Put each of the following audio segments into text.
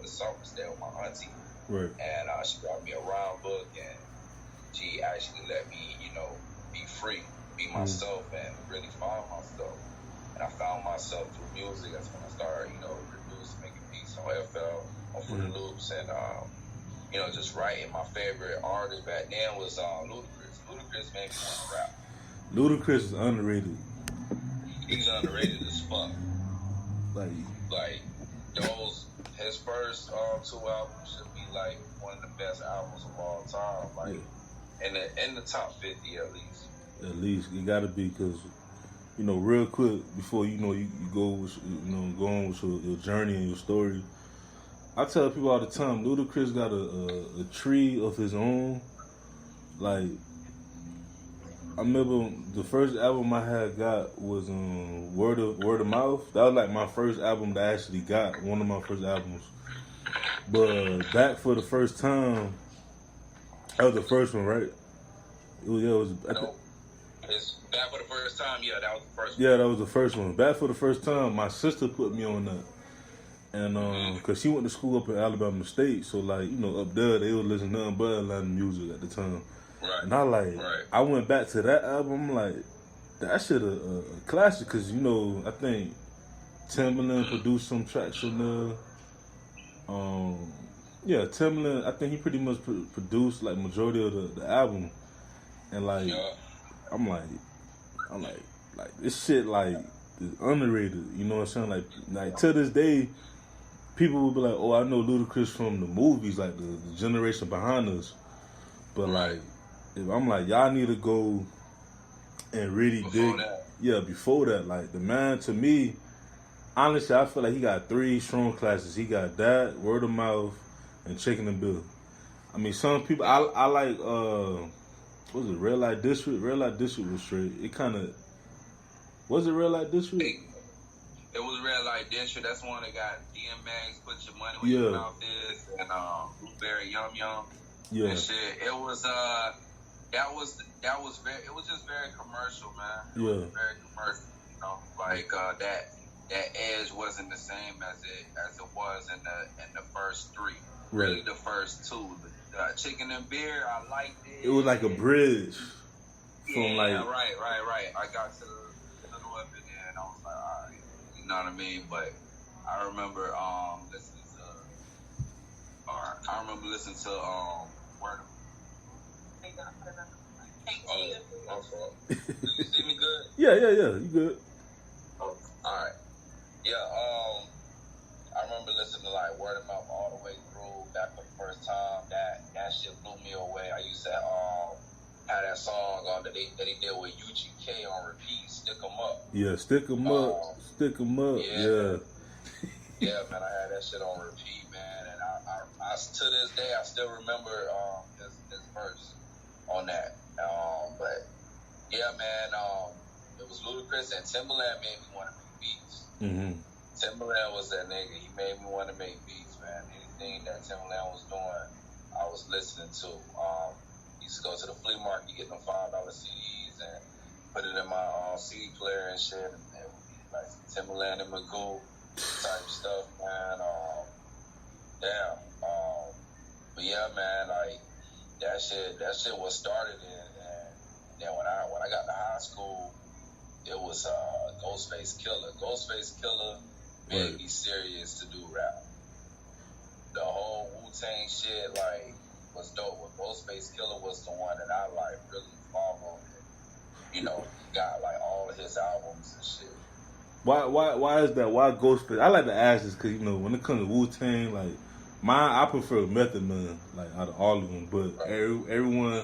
the summer, stay with my auntie. Right. And she got me a rhyme book, and she actually let me, be free, be myself, and really find myself. And I found myself through music. That's when I started, producing, making beats on FL, on Fruity Loops, and just writing. My favorite artist back then was Ludacris. Ludacris made me want to rap. Ludacris is underrated. He's underrated as fuck. Like his first 2 albums should be like one of the best albums of all time. Like in the top 50 at least. At least it gotta be, because real quick before you go with, go on with your journey and your story. I tell people all the time, Ludacris got a tree of his own. Like, I remember the first album I had got was Word of Mouth. That was like my first album that I actually got, one of my first albums. But Back for the First Time, that was the first one, right? It's Back for the First Time. Yeah, that was the first one. Yeah, that was the first one. Back for the First Time. My sister put me on that. And cause she went to school up in Alabama State, so like up there they was listening to nothing but Atlanta music at the time. Right. And I went back to that album. I'm like, that shit a classic, cause I think Timbaland produced some tracks on there. Timbaland, I think he pretty much produced like majority of the album. And like, I'm like this shit like is underrated. You know what I'm saying? Like to this day, people will be like, "Oh, I know Ludacris from the movies, like the generation behind us." But like, if I'm like, y'all need to go and really dig. Yeah, before that, like the man, to me, honestly, I feel like he got 3 strong classes. He got that, Word of Mouth, and Chicken and Bill. I mean, some people I like. What was it, Red Light District? Red Light District was straight. It kind of was it Red Light District? It was Red Light District. That's the one that got DMX, Put Your Money Where Your Mouth Is, and Blueberry Yum Yum. Yeah. And shit. It was that was very. It was just very commercial, man. It was very commercial. Like that edge wasn't the same as it was in the first 3. Right. Really, the first 2. Chicken and Beer, I liked it. It was like a bridge from right. I got to the middle of it and I was like, all right, you know what I mean? But I remember listening to Word of. I'm sorry. Did you see me good? Yeah, you good. Oh, all right. Yeah, I remember listening to like Word of Mouth all the way through. Back for the first time, that shit blew me away. I used to have that song that he did with UGK on repeat, Stick 'Em Up. Yeah, Stick 'Em Up, Stick 'Em Up. Yeah. Yeah, man, I had that shit on repeat, man, and I to this day I still remember his verse on that. But yeah, man, it was Ludacris, and Timbaland made me want to make beats. Mm-hmm. Timbaland was that nigga. He made me want to make beats, man. Anything that Timbaland was doing, I was listening to. Used to go to the flea market, get them $5 CDs, and put it in my CD player and shit. And like Timbaland and Magoo type stuff, man. But yeah, man, like that shit was started in. And then when I got to high school, it was Ghostface Killer made me serious to do rap. The whole Wu-Tang shit like was dope. But Ghostface Killer was the one that I like really followed. Got like all of his albums and shit. Why is that? Why Ghostface? I like to ask this because when it comes to Wu-Tang, like I prefer Method Man, like out of all of them. But everyone,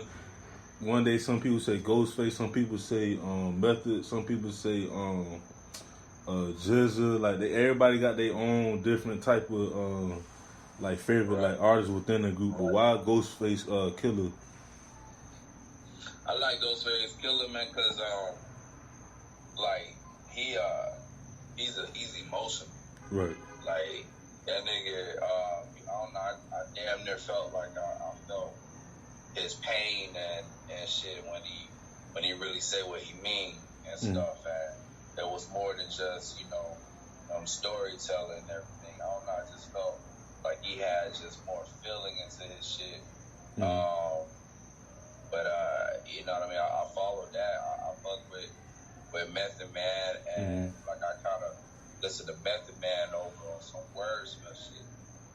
one day some people say Ghostface, some people say Method, some people say Jizza. Like everybody got their own different type of like favorite like artists within the group. But why Ghostface Killer? I like Ghostface Killer, man, because like he's emotional. Right. Like that nigga, I don't know. I damn near felt like I felt his pain and shit when he really say what he mean and stuff. And there was more than just storytelling and everything. I don't know. I just felt like he and shit. Mm-hmm. But you know what I mean? I followed that. I fucked with Method Man, and like I kind of listened to Method Man over on some wordsmith shit.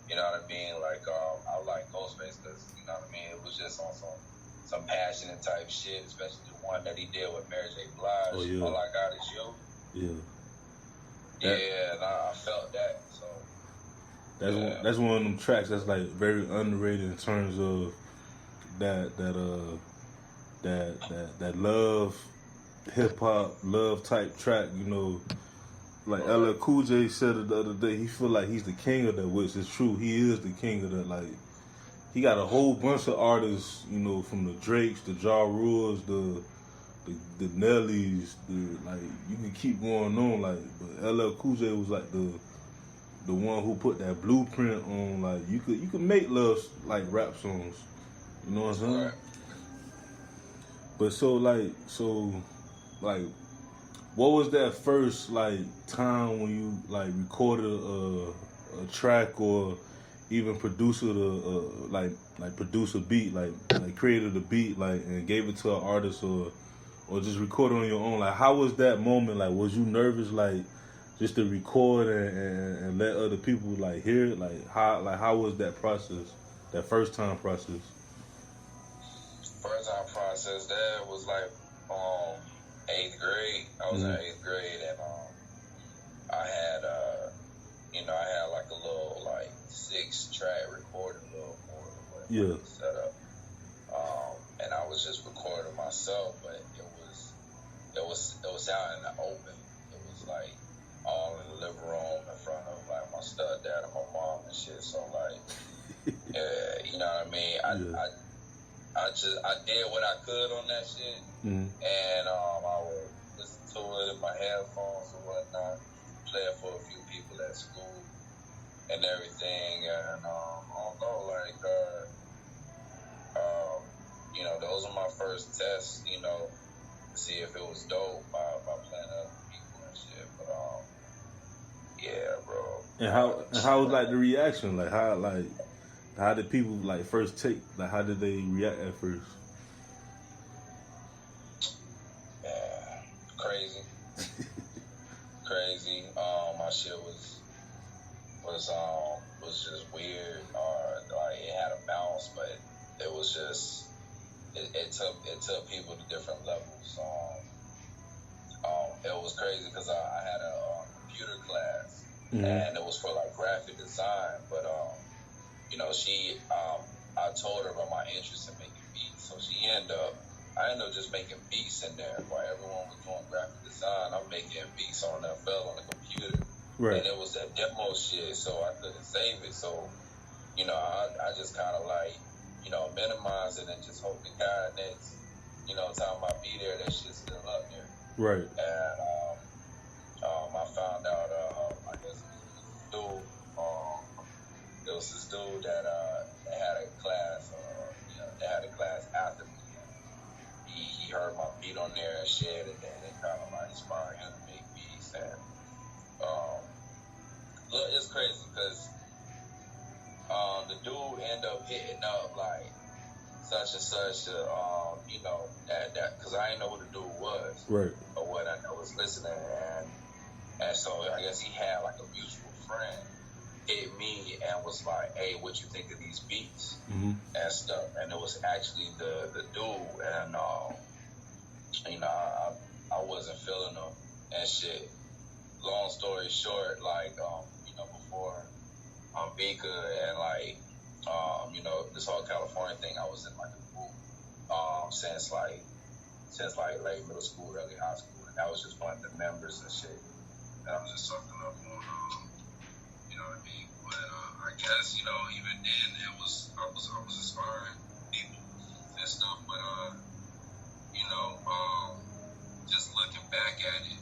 You know what I mean? Like I like Ghostface because you know what I mean. It was just on some passionate type shit, especially the one that he did with Mary J. Blige. Oh, yeah. All I Got Is You. Yeah. Yeah, and I felt that. So that's one of them tracks that's like very underrated in terms of that love, hip hop, love type track. You know, like LL Cool J said it the other day. He feel like he's the king of that, which is true. He is the king of that. Like he got a whole bunch of artists. You know, from the Drakes, the Ja Rules, the Nellies, like you can keep going on. Like, but LL Cool J was like the one who put that blueprint on. Like you could make love like rap songs. You know what I'm saying? Right. But so what was that first like time when you like recorded a track or even produced produce a beat like created a beat like and gave it to an artist or just recorded on your own? Like how was that moment? Like was you nervous like just to record and let other people like hear it? Like how was that process? That first time process? First time process that was like 8th grade. I was in 8th grade, and I had like a little like 6-track recording little board set up. And I was just recording myself, but it was out in the open. It was like all in the living room in front of like my stepdad and my mom and shit. So like, you know what I mean? I did what I could on that shit, and I would listen to it in my headphones or whatnot, play it for a few people at school and everything, and I don't know, like, you know, those are my first tests, you know, to see if it was dope by playing other people and shit, but yeah, bro. And how was like the reaction? Like how did people like first take? Like how did they react at first? Yeah, crazy. Crazy. My shit was just weird. Like it had a bounce, but it was just it took people to different levels. It was crazy because I had a computer class, and it was for like graphic design, but you know, I told her about my interest in making beats, so I ended up just making beats in there. While everyone was doing graphic design, I'm making beats on FL on the computer. Right. And it was that demo shit, so I couldn't save it. So, you know, I just kind of like, you know, minimize it and just hope to God next, you know, time I be there, that shit's still up there. Right. And I found out, I guess there was this dude that had a class, they had a class after me. He heard my beat on there and shit, and then it kind of like inspired him to make beats. And look, it's crazy because the dude ended up hitting up like such and such, you know, that because I didn't know who the dude was, right? Or what I was listening, and so I guess he had like a mutual friend hit me and was like, "Hey, what you think of these beats and stuff?" And it was actually the dude, and you know, I wasn't feeling them and shit. Long story short, like you know, before Vika and like you know, this whole California thing, I was in like a group since late middle school, early high school, and that was just one of the members and shit. And I was just sucking up on you know what I mean? But I guess, you know, even then I was inspiring people and stuff, but you know, just looking back at it,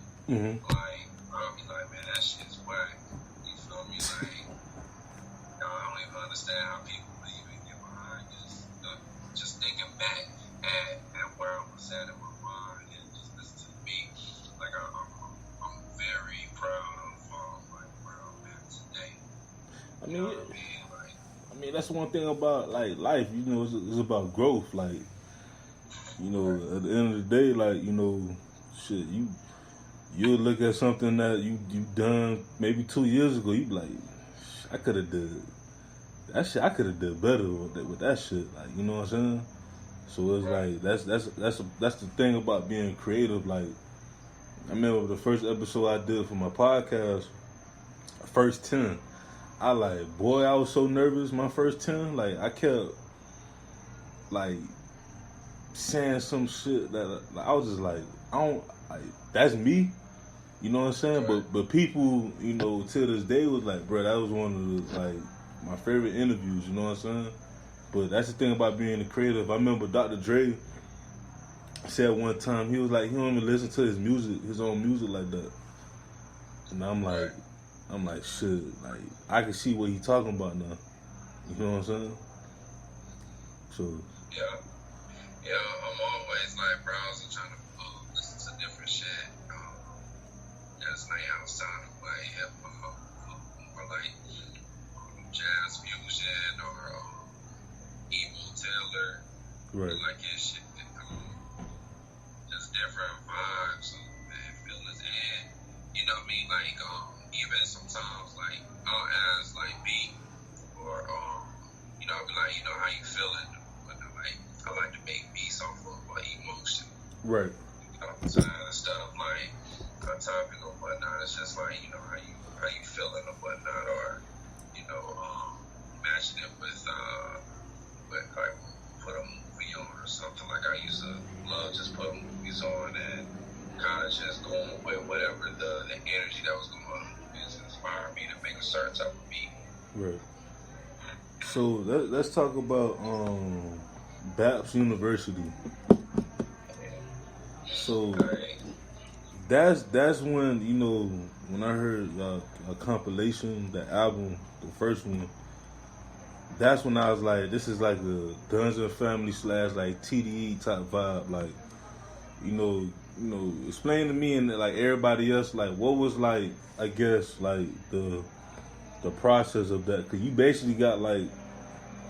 like I'll be like, man, that shit's whack. You feel me? Like, I don't even understand how people would even get behind this. Just thinking back at where I was at in my mind and just listen to the beat, like I'm very proud of like where I'm at today. mean, that's one thing about like life. You know, it's about growth. Like, you know, at the end of the day, like, you know, shit, you'll look at something that you done maybe 2 years ago. You be like, I could have did that shit. I could have did better with that shit. Like, you know what I'm saying? So it's like that's the thing about being creative. Like, I remember the first episode I did for my podcast, first 10. I was so nervous. My first 10, like, I kept like saying some shit that I was just like, I don't like. That's me. You know what I'm saying? Right. But people, you know, till this day was like, bro, that was one of the, like, my favorite interviews. You know what I'm saying? But that's the thing about being a creative. I remember Dr. Dre said one time, he was like, he don't even listen to his own music like that. And I'm like, shit, like, I can see what he talking about now. You know what I'm saying? So. Yeah, I'm always like browsing, trying to listen to different shit. That's like outside of like hip hop or like jazz fusion or Emo Taylor. Right. Like his shit. Just different vibes and feelings. And you know what I mean? Like, even sometimes, like, I'll ask, like, B, or, you know, I'll be like, you know, how you feeling? But, like, I like to make beats off of, like, emotion. Right. You know what I'm saying? Instead of, like, a topic or whatnot, it's just, like, you know, how you feeling or whatnot, or, you know, matching it with like, put a movie on or something. Like, I used to love just putting movies on and kind of just going with whatever the energy that was going on inspired me to make a certain type of beat. Right. So let's talk about B.A.P.S University. So that's when, you know, when I heard a compilation, the album, the first one, that's when I was like, this is like a Guns and Family / like TDE type vibe. Like, you know, explain to me and like everybody else, like, what was, like, I guess, like the process of that? Cause you basically got like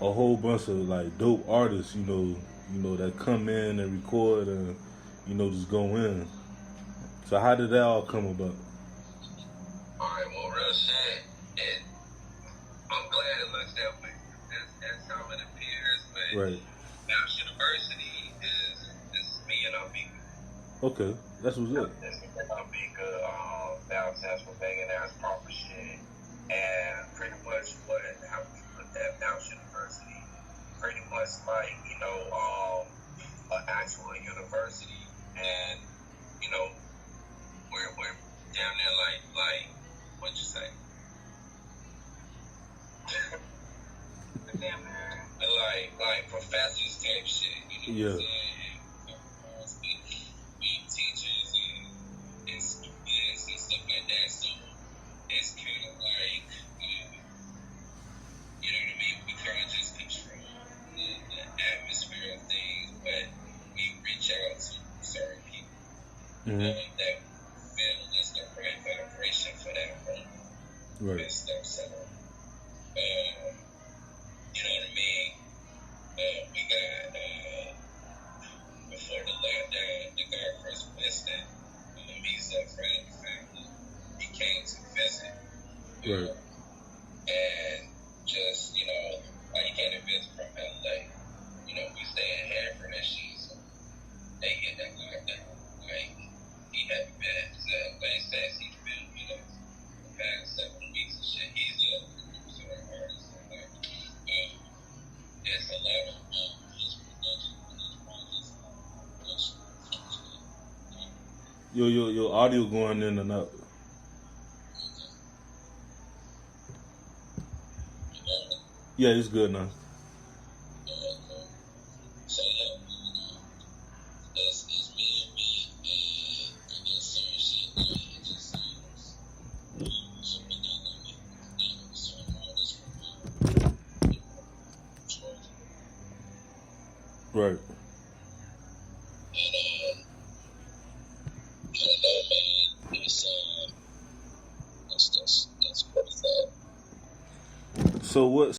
a whole bunch of like dope artists, you know that come in and record and, you know, just go in. So how did that all come about? Alright, well, real shit, I'm glad it looks that way. That's how it appears, but right. B.A.P.S University is me and Abika. Okay, that's what's up. It's me and Abika. B.A.P.S stands for banging ass proper shit. And pretty much how we put that B.A.P.S University, pretty much like, you know, an actual university, and, you know, we're down there like what you say? Damn man, like professors type shit, you know what I'm saying? We teachers and students and stuff like that. So it's kind of like, you know what I mean? We kind of just control the atmosphere of things, but we reach out to certain people that feel it's the right vibration for that room. Right. And stuff. So, you know what I mean? We got, before the lockdown, the guy first president, he's a friend of the family. He came to visit. Right. And just, you know, like, he came to visit from LA. You know, we stay in Hanford and she's, they hit that lockdown. Like, he hadn't been to LA since he's been, you know, the past 7 weeks and shit. He's a producer and artist. And, like, it's a lot of his production, his projects. Your audio going in and out. Yeah, it's good now. So yeah, it's me and I guess certain shit that it just seems something that certain artists Right. And I don't know, man. It's that's pretty sad. So what